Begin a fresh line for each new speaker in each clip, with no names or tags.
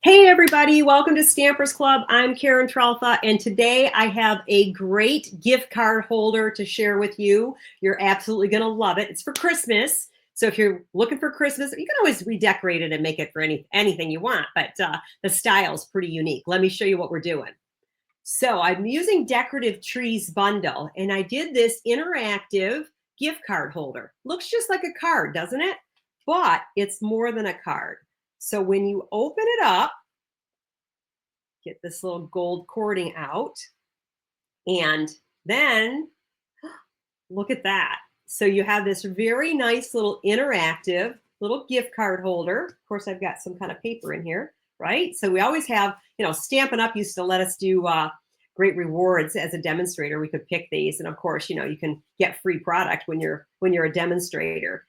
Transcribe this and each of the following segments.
Hey everybody, welcome to Stampers Club. I'm Karen Tralfa, and today I have a great gift card holder to share with you. You're absolutely gonna love it. It's for Christmas. So if you're looking for Christmas, you can always redecorate it and make it for anything you want, but the style's pretty unique. Let me show you what we're doing. So I'm using Decorative Trees Bundle, and I did this interactive gift card holder. Looks just like a card, doesn't it? But it's more than a card. So when you open it up, get this little gold cording out, and then look at that. So you have this very nice little interactive little gift card holder. Of course, I've got some kind of paper in here, right? So we always have, Stampin' Up! Used to let us do great rewards as a demonstrator. We could pick these, and of course, you can get free product when you're a demonstrator.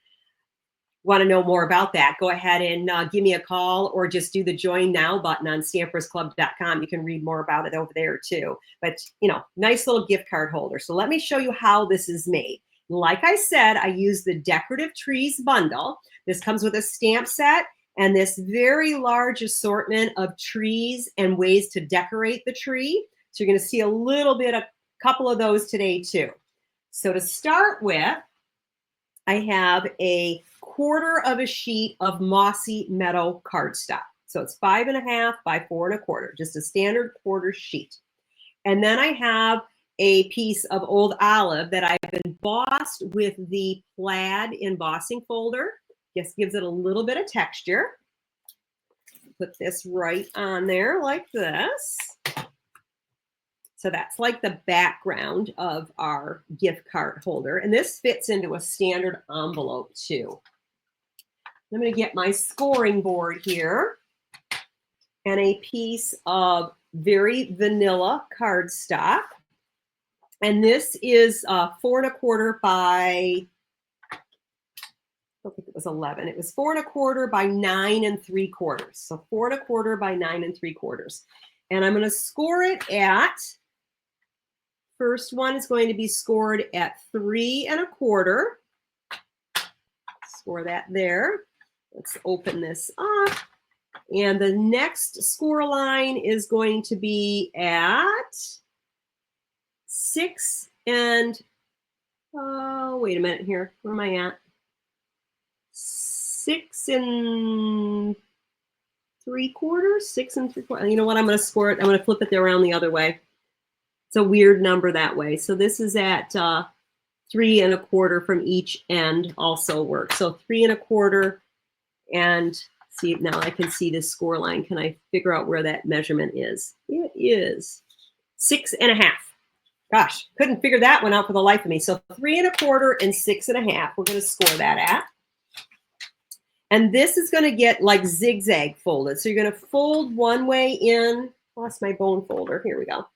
Want to know more about that, go ahead and give me a call or just do the join now button on stampersclub.com. You can read more about it over there too. But, nice little gift card holder. So let me show you how this is made. Like I said, I use the Decorative Trees Bundle. This comes with a stamp set and this very large assortment of trees and ways to decorate the tree. So you're going to see a couple of those today too. So to start with, I have a 1/4 of a sheet of mossy meadow cardstock. So it's 5.5 by 4.25, just a standard 1/4 sheet. And then I have a piece of old olive that I've embossed with the plaid embossing folder. Just gives it a little bit of texture. Put this right on there like this. So that's like the background of our gift card holder. And this fits into a standard envelope too. I'm going to get my scoring board here and a piece of very vanilla cardstock. And this is 4.25 by, I don't think it was 11. It was 4.25 by 9 3/4. So 4.25 by 9 3/4. And I'm going to score it at, first one is going to be scored at 3.25. Score that there. Let's open this up. And the next score line is going to be at 6 and, oh, wait a minute here. Where am I at? 6 and 3/4, 6 and 3/4. You know what? I'm going to score it. I'm going to flip it around the other way. It's a weird number that way. So this is at 3.25 from each end also works. So 3.25. And see, now I can see this score line. Can I figure out where that measurement is? It is 6.5. Gosh, couldn't figure that one out for the life of me. So 3.25 and 6.5. We're going to score that at. And this is going to get like zigzag folded. So you're going to fold one way in. Lost my bone folder. Here we go.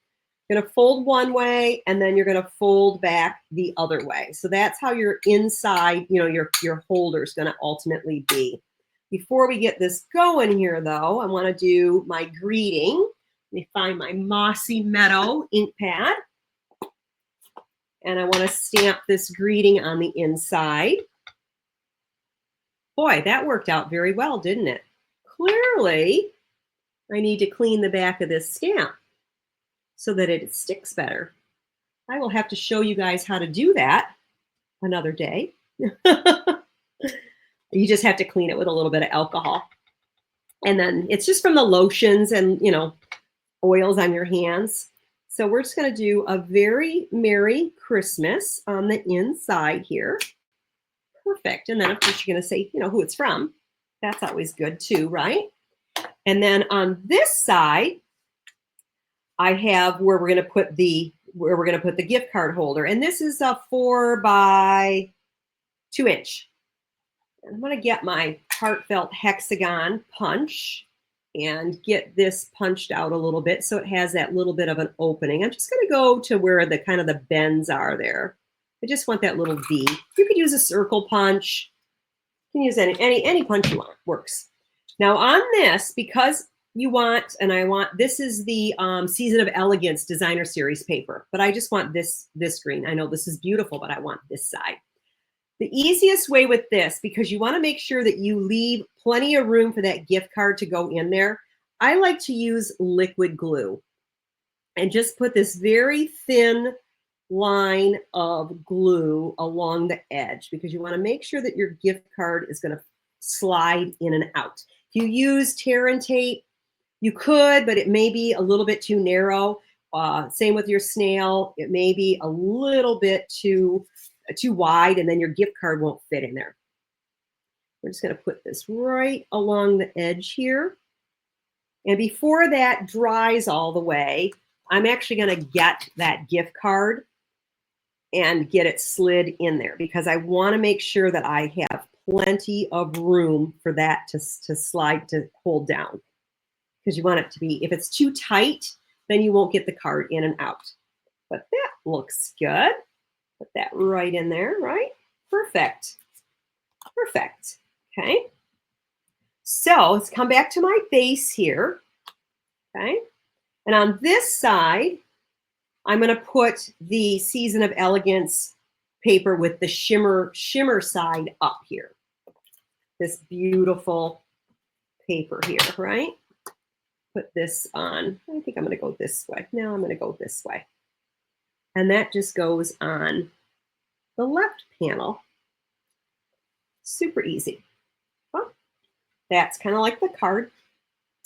You're going to fold one way, and then you're going to fold back the other way. So that's how your inside, your holder is going to ultimately be. Before we get this going here, though, I want to do my greeting. Let me find my Mossy Meadow ink pad. And I want to stamp this greeting on the inside. Boy, that worked out very well, didn't it? Clearly, I need to clean the back of this stamp so that it sticks better. I will have to show you guys how to do that another day. You just have to clean it with a little bit of alcohol. And then it's just from the lotions and, oils on your hands. So we're just going to do a very Merry Christmas on the inside here. Perfect. And then, of course, you're going to say, who it's from. That's always good too, right? And then on this side, I have where we're going to put the gift card holder. And this is a 4 by 2 inch. I'm going to get my heartfelt hexagon punch and get this punched out a little bit so it has that little bit of an opening. I'm just going to go to where the kind of the bends are there. I just want that little V. You could use a circle punch. You can use any punch you want. Works. Now on this, because you want, and I want, this is the Season of Elegance Designer Series paper, but I just want this green. I know this is beautiful, but I want this side. The easiest way with this, because you want to make sure that you leave plenty of room for that gift card to go in there, I like to use liquid glue and just put this very thin line of glue along the edge because you want to make sure that your gift card is going to slide in and out. If you use tear and tape, you could, but it may be a little bit too narrow. Same with your snail. It may be a little bit too wide, and then your gift card won't fit in there. We're just going to put this right along the edge here. And before that dries all the way, I'm actually going to get that gift card and get it slid in there because I want to make sure that I have plenty of room for that to slide, to hold down. Because you want it to be, if it's too tight, then you won't get the card in and out. But that looks good. Put that right in there, right? Perfect. Perfect. Okay. So let's come back to my base here. Okay. And on this side, I'm going to put the Season of Elegance paper with the shimmer side up here. This beautiful paper here, right? Put this on. I think I'm going to go this way. Now I'm going to go this way. And that just goes on the left panel. Super easy. Well, that's kind of like the card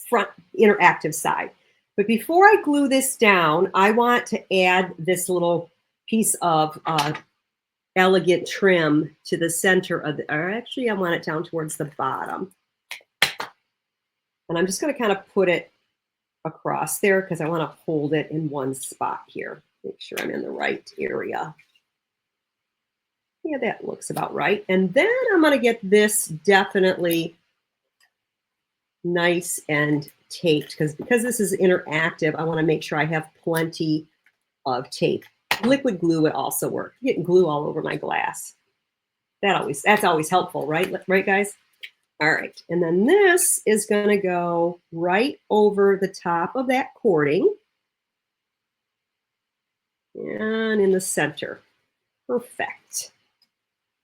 front interactive side. But before I glue this down, I want to add this little piece of elegant trim to the center of the, or actually I want it down towards the bottom. And I'm just going to kind of put it across there because I want to hold it in one spot here. Make sure I'm in the right area. Yeah, that looks about right. And then I'm going to get this definitely nice and taped because this is interactive, I want to make sure I have plenty of tape. Liquid glue would also work. I'm getting glue all over my glass. That's always helpful, right? Right, guys? All right. And then this is going to go right over the top of that cording and in the center. Perfect.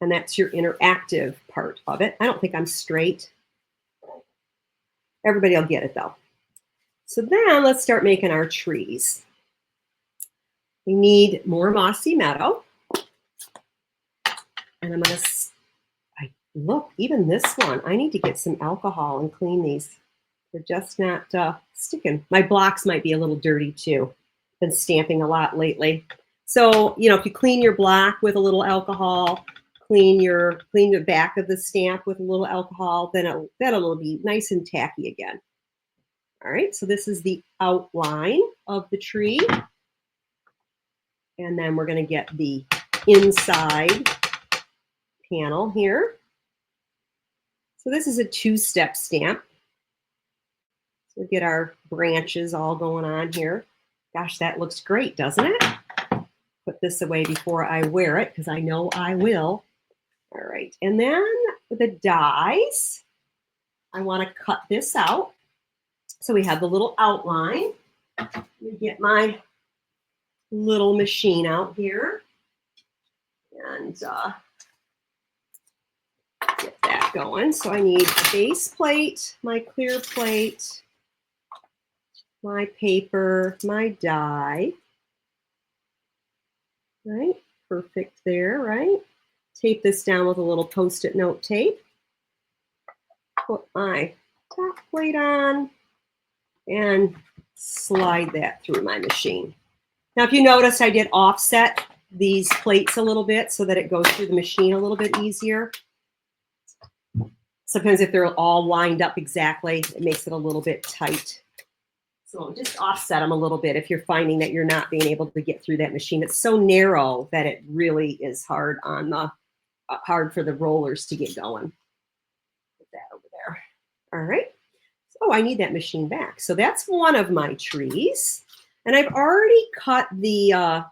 And that's your interactive part of it. I don't think I'm straight. Everybody will get it though. So then let's start making our trees. We need more mossy meadow. And I'm going to, look, even this one, I need to get some alcohol and clean these. They're just not sticking. My blocks might be a little dirty too. Been stamping a lot lately. So, you know, if you clean your block with a little alcohol, clean the back of the stamp with a little alcohol, then that'll be nice and tacky again. All right, so this is the outline of the tree. And then we're going to get the inside panel here. So this is a two-step stamp. So we get our branches all going on here. Gosh, that looks great, doesn't it? Put this away before I wear it because I know I will. All right, and then the dies, I want to cut this out. So we have the little outline. Let me get my little machine out here and get that going. So I need a base plate, my clear plate, my paper, my die. Right, perfect there, right? Tape this down with a little Post-it note tape. Put my top plate on and slide that through my machine. Now, if you notice, I did offset these plates a little bit so that it goes through the machine a little bit easier. Sometimes if they're all lined up exactly, it makes it a little bit tight. So just offset them a little bit if you're finding that you're not being able to get through that machine. It's so narrow that it really is hard on the hard for the rollers to get going. Put that over there. All right. Oh, I need that machine back. So that's one of my trees. And I've already cut the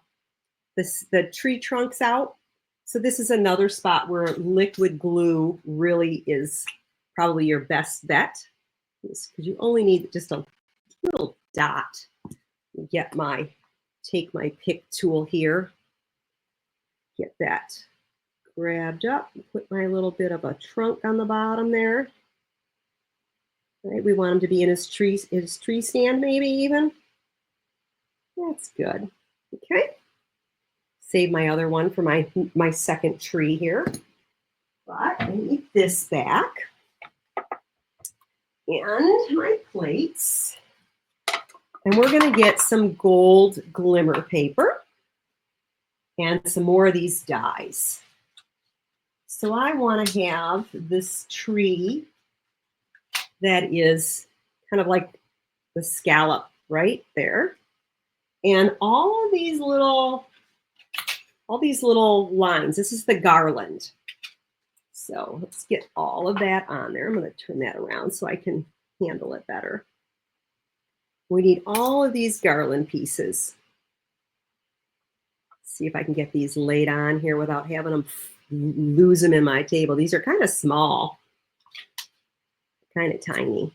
tree trunks out. So this is another spot where liquid glue really is probably your best bet, because you only need just a little dot. Take my pick tool here, get that grabbed up, put my little bit of a trunk on the bottom there. Right, we want him to be in his tree stand, maybe even. That's good. Okay. Save my other one for my second tree here. But I need this back. And my plates. And we're going to get some gold glimmer paper and some more of these dies. So I want to have this tree that is kind of like the scallop right there. And all these little lines. This is the garland. So let's get all of that on there. I'm going to turn that around so I can handle it better. We need all of these garland pieces. Let's see if I can get these laid on here without having them lose them in my table. These are kind of small, kind of tiny.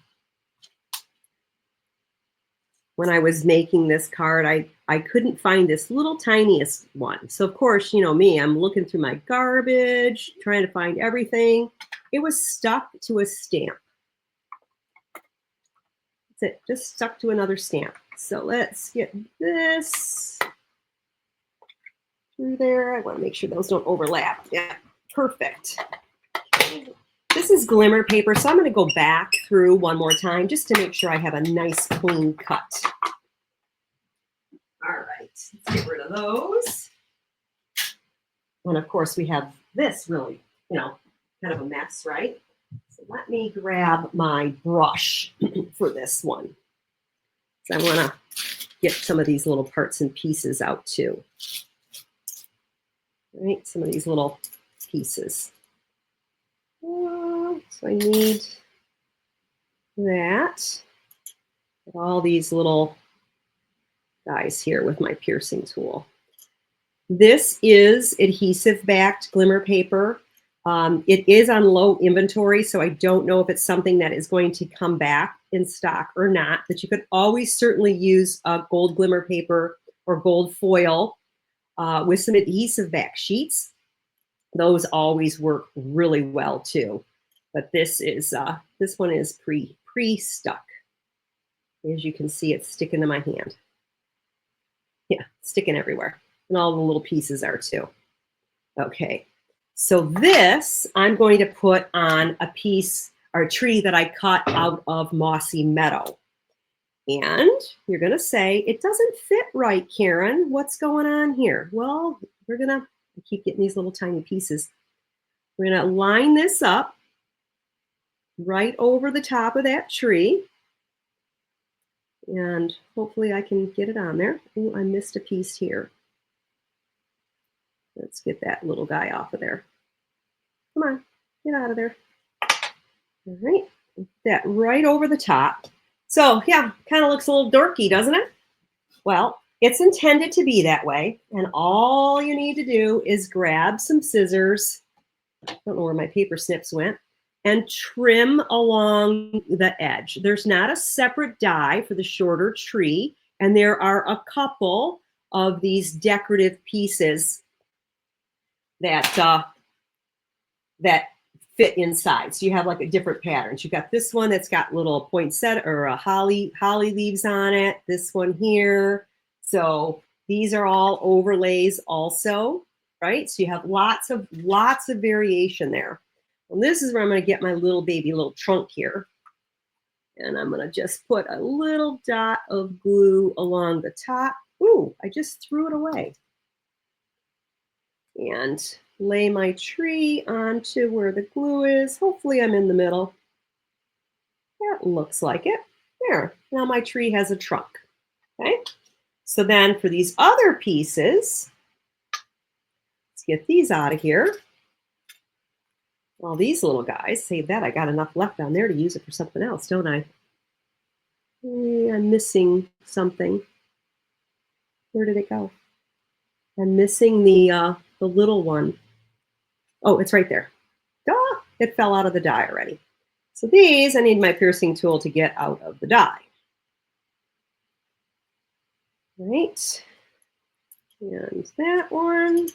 When I was making this card, I couldn't find this little tiniest one. So of course, you know me, I'm looking through my garbage, trying to find everything. It was stuck to a stamp. That's it, just stuck to another stamp. So let's get this through there. I want to make sure those don't overlap. Yeah, perfect. This is glimmer paper, so I'm going to go back through one more time just to make sure I have a nice clean cut. All right, let's get rid of those. And of course, we have this really, kind of a mess, right? So let me grab my brush for this one. So I want to get some of these little parts and pieces out too. All right, some of these little pieces. So I need that. All these little guys here with my piercing tool. This is adhesive backed glimmer paper. It is on low inventory, so I don't know if it's something that is going to come back in stock or not, but you could always certainly use gold glimmer paper or gold foil with some adhesive back sheets. Those always work really well too. But this one is pre-stuck. As you can see, it's sticking to my hand. Yeah, sticking everywhere. And all the little pieces are too. Okay, so this I'm going to put on a piece or a tree that I cut out of mossy meadow. And you're going to say, it doesn't fit right, Karen. What's going on here? Well, I keep getting these little tiny pieces. We're going to line this up right over the top of that tree. And hopefully I can get it on there. Oh, I missed a piece here. Let's get that little guy off of there. Come on, get out of there. All right, that right over the top. So yeah, kind of looks a little dorky, doesn't it? Well, it's intended to be that way. And all you need to do is grab some scissors. I don't know where my paper snips went. And trim along the edge. There's not a separate die for the shorter tree. And there are a couple of these decorative pieces that fit inside. So you have like a different patterns. You got this one that's got little poinsettia or holly leaves on it. This one here. So these are all overlays also, right? So you have lots of variation there. And this is where I'm going to get my little trunk here. And I'm going to just put a little dot of glue along the top. Ooh, I just threw it away. And lay my tree onto where the glue is. Hopefully I'm in the middle. That looks like it. There, now my tree has a trunk, okay? So then for these other pieces, let's get these out of here. All these little guys, save that. I got enough left on there to use it for something else, don't I? I'm missing something. Where did it go? I'm missing the little one. Oh, it's right there. Ah, it fell out of the die already. So these, I need my piercing tool to get out of the die. Right. And that one.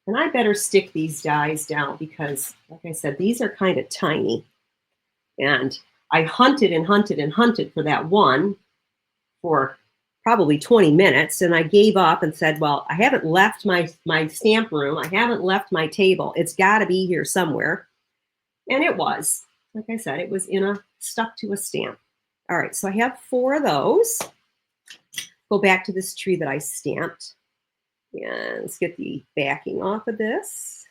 And I better stick these dies down because, like I said, these are kind of tiny. And I hunted and hunted and hunted for that one for probably 20 minutes. And I gave up and said, well, I haven't left my stamp room. I haven't left my table. It's got to be here somewhere. And it was. Like I said, it was stuck to a stamp. All right, so I have 4 of those. Go back to this tree that I stamped. And let's get the backing off of this.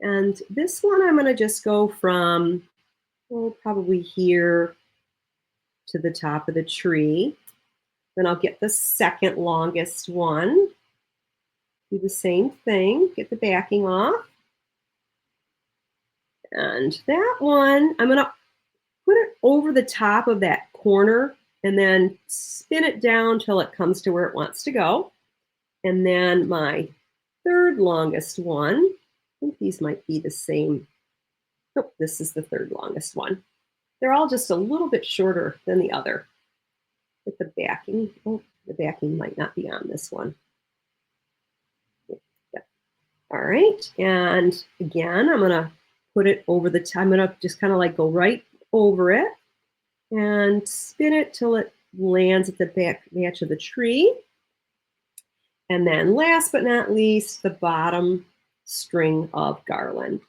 And this one I'm going to just go from, probably here to the top of the tree. Then I'll get the second longest one. Do the same thing, get the backing off. And that one, I'm going to put it over the top of that corner and then spin it down till it comes to where it wants to go. And then my third longest one, I think these might be the same. Nope, this is the third longest one. They're all just a little bit shorter than the other. With the backing, the backing might not be on this one. Yeah. All right, and again, I'm gonna put it over the top. I'm gonna just kind of like go right over it and spin it till it lands at the back edge of the tree. And then last but not least, the bottom string of garland.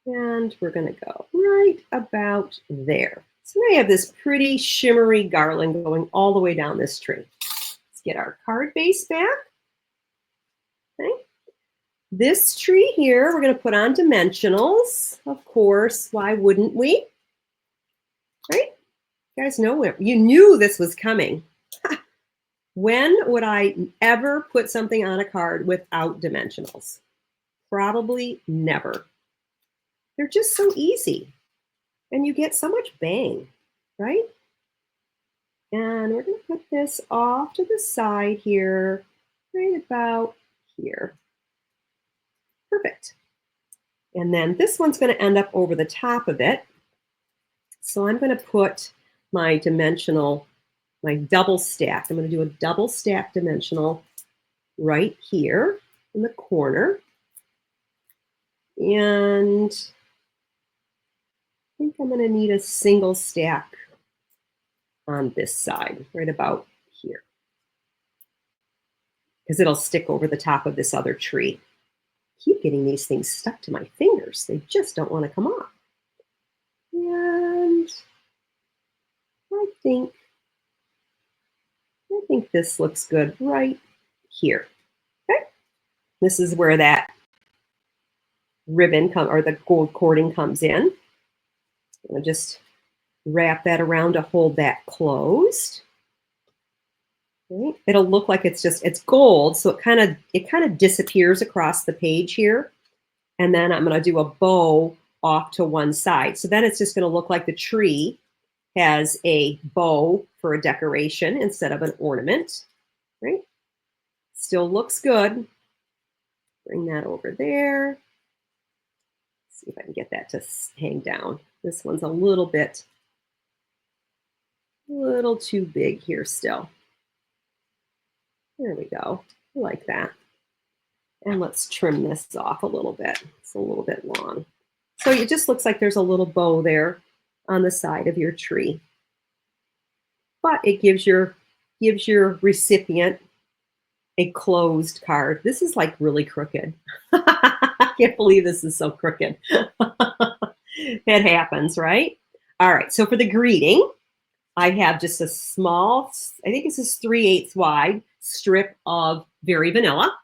And we're going to go right about there. So now you have this pretty shimmery garland going all the way down this tree. Let's get our card base back. Okay. This tree here, we're going to put on dimensionals. Of course, why wouldn't we? Right? You guys know it. You knew this was coming. When would I ever put something on a card without dimensionals? Probably never. They're just so easy. And you get so much bang, right? And we're going to put this off to the side here, right about here. Perfect. And then this one's going to end up over the top of it. So I'm going to put my dimensional, my double stack. I'm going to do a double stack dimensional right here in the corner. And I think I'm going to need a single stack on this side, right about here, because it'll stick over the top of this other tree. I keep getting these things stuck to my fingers. They just don't want to come off. And I think this looks good right here. Okay, this is where that ribbon or the gold cording comes in. I'll just wrap that around to hold that closed. Okay. It'll look like it's gold, so it kind of disappears across the page here. And then I'm going to do a bow off to one side. So then it's just going to look like the tree has a bow for a decoration instead of an ornament. Right? Still looks good. Bring that over there. See if I can get that to hang down. This one's a little too big here still. There we go. I like that. And let's trim this off a little bit. It's a little bit long. So it just looks like there's a little bow there on the side of your tree. But it gives your recipient a closed card. This is like really crooked. I can't believe this is so crooked. It happens, right? All right, so for the greeting, I have just a small, I think this is 3/8 wide strip of Very Vanilla.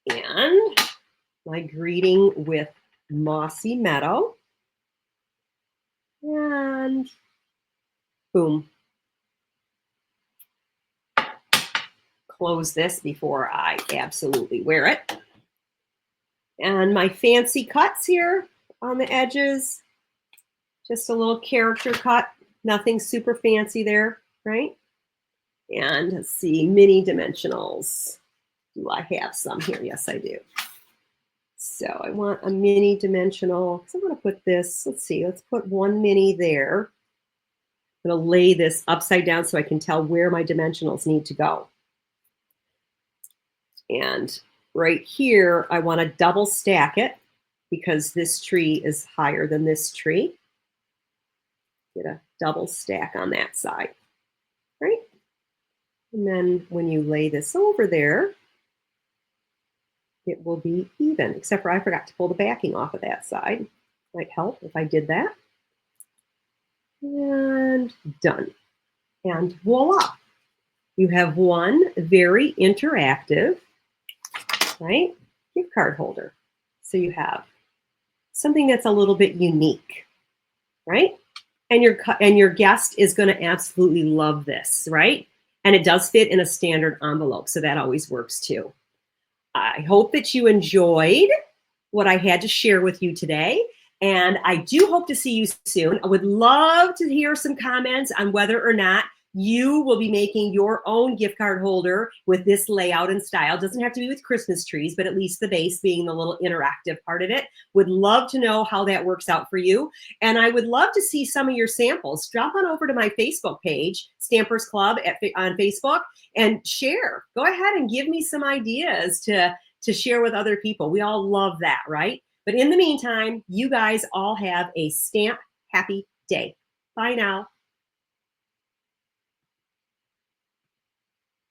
And my greeting with Mossy Meadow. And boom. Close this before I absolutely wear it. And my fancy cuts here on the edges. Just a little character cut. Nothing super fancy there, right? And let's see, mini dimensionals. Do I have some here? Yes, I do. So I want a mini dimensional. So I'm going to put this, let's see, let's put one mini there. I'm going to lay this upside down so I can tell where my dimensionals need to go. And right here, I want to double stack it because this tree is higher than this tree. Get a double stack on that side, right? And then when you lay this over there, it will be even, except for I forgot to pull the backing off of that side. Might help if I did that. And done. And voila. You have one very interactive, right, gift card holder. So you have something that's a little bit unique, right? And your guest is going to absolutely love this, right? And it does fit in a standard envelope, so that always works too. I hope that you enjoyed what I had to share with you today. And I do hope to see you soon. I would love to hear some comments on whether or not you will be making your own gift card holder with this layout and style. It doesn't have to be with Christmas trees, but at least the base being the little interactive part of it. Would love to know how that works out for you. And I would love to see some of your samples. Drop on over to my Facebook page, Stampers Club on Facebook, and share. Go ahead and give me some ideas to share with other people. We all love that, right? But in the meantime, you guys all have a stamp happy day. Bye now.